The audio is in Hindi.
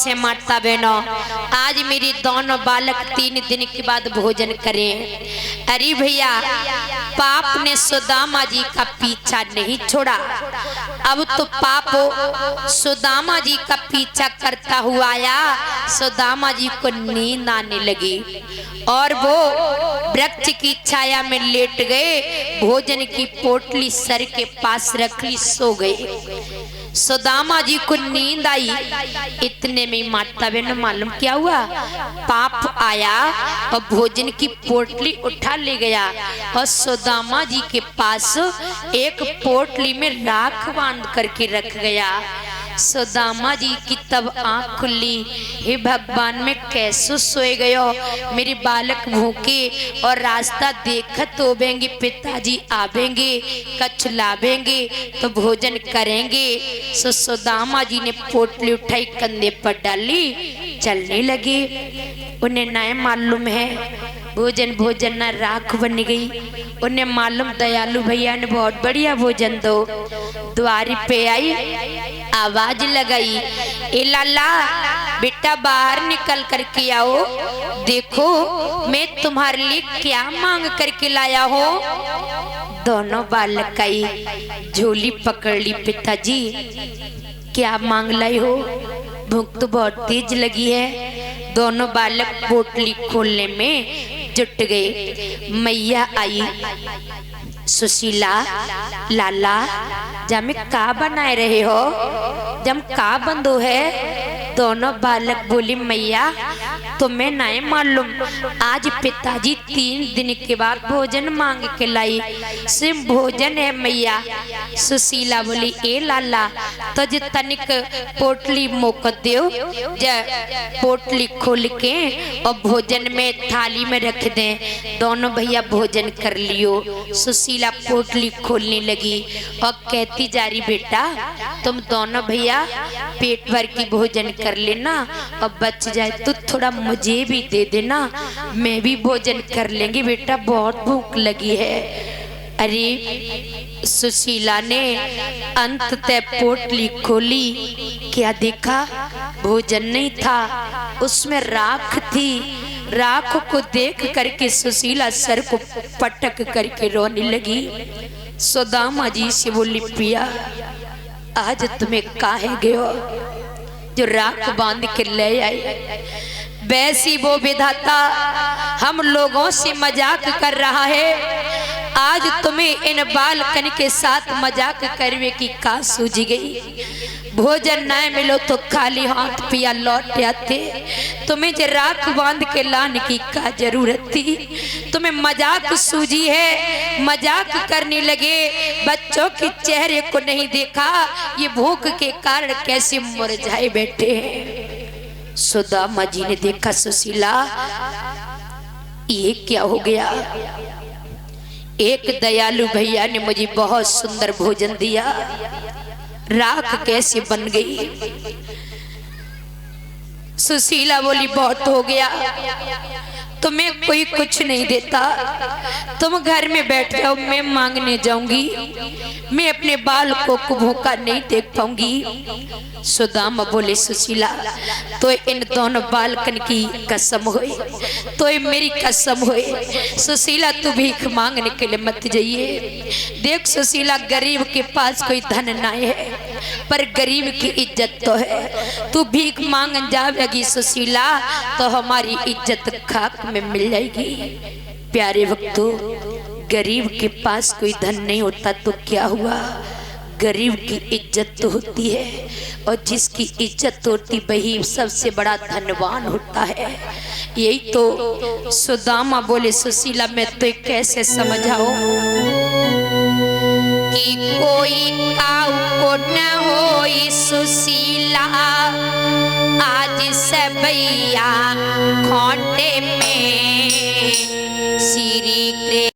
से माता बहनों, आज मेरी दोनों बालक 3 दिन के बाद भोजन करें। अरे भैया, पाप ने सुदामा जी का पीछा नहीं छोड़ा। अब तो पाप सुदामा जी का पीछा करता हुआ आया। सुदामा जी को नींद आने लगी और वो वृक्ष की छाया में लेट गए। भोजन की पोटली सर के पास रख ली, सो गए। सुदामा जी को नींद आई। इतने में माता बहन मालूम क्या हुआ, पाप आया और भोजन की पोटली उठा ले गया और सुदामा जी के पास एक पोटली में राख बांध करके रख गया। सुदामा जी की तब आंख खुली, हे भगवान मैं कैसे सोए गयो, मेरे बालक भूखे और रास्ता देखत होवेंगे, पिताजी आवेंगे, कछ लावेंगे तो भोजन करेंगे। सो सुदामा जी ने पोटली उठाई, कंधे पर डाली, चलने लगे। उन्हें न मालूम है भोजन भोजन न राख बन गई। उन्हें मालूम दयालु भैया ने बहुत बढ़िया भोजन दो। द्वारी पे आई, आवाज लगाई, ए लाला बेटा बाहर निकल करके आओ, देखो मैं तुम्हारे लिए क्या मांग करके लाया हो। दोनों बालक आई, झोली पकड़ ली, पिताजी क्या मांग लाई हो, भूख तो बहुत तेज लगी है। दोनों बालक पोटली खोलने में जुट गए। मैया आई, सुशीला लाला जमे का बनाए रहे हो, जम का बंदो है। दोनों बालक बोली, मैया तुम्हें नहीं मालूम, आज पिताजी 3 दिन के बाद भोजन मांग के लाई, सिर्फ भोजन है मैया। सुशीला बोली, ए लाला तो जो तनिक पोटली मोक दो, पोटली खोल के और भोजन में थाली में रख दे, दोनों भैया भोजन कर लियो। सुशीला पोटली खोलने लगी और कहती जा रही, बेटा तुम दोनों भैया पेट भर की भोजन कर लेना और बच जाए तो थोड़ा मुझे भी दे देना, मैं भी भोजन कर लेंगे, बेटा बहुत भूख लगी है। अरे सुशीला ने अंततः पोटली खोली, क्या देखा, भोजन नहीं था, उसमें राख थी। राख को देख करके सुशीला सर को पटक करके रोने लगी। सुदामा जी से बोली, पिया आज तुम्हें काहे गयो जो राख बांध के ले आई। वैसी वो विधाता हम लोगों से मजाक कर रहा है, आज तुम्हें इन बालकन के साथ मजाक करने की का सूझ गई। भोजन न मिलो तो खाली हाथ पिया लौट आते, तुम्हें जो राख बांध के लाने की का जरूरत थी। तुम्हें मजाक सूझी है, मजाक करने लगे। बच्चों के चेहरे को नहीं देखा, ये भूख के कारण कैसे मुरझाए बैठे हैं। सुदामा जी ने देखा, सुशीला ये क्या हो गया, एक दयालु भैया ने मुझे बहुत सुंदर भोजन दिया, राख कैसे बन गई। सुशीला बोली, बहुत हो गया, तुम्हें कोई कुछ नहीं देता, तुम घर में बैठ जाओ, मैं मांगने जाऊंगी, मैं अपने बालकों को भूखा नहीं देख पाऊंगी। सुदामा बोले, सुशीला तो इन दोनों बालकन की कसम होए, तो मेरी कसम होए, सुशीला तू भीख मांगने के लिए मत जाइए। देख सुशीला, गरीब के पास कोई धन नहीं है पर गरीब की इज्जत तो है। तू भीख मांगन जाएगी सुशीला तो हमारी इज्जत खाक में मिल जाएगी। प्यारे भक्तों, गरीब के पास कोई धन नहीं होता तो क्या हुआ, गरीब की इज्जत तो होती है, और जिसकी इज्जत होती वही सबसे बड़ा धनवान होता है। यही तो सुदामा बोले, सुशीला मैं तो कैसे समझाओ कि कोई काऊ को न होई सुशीला, आज सबैया खोटे में श्री कृष्ण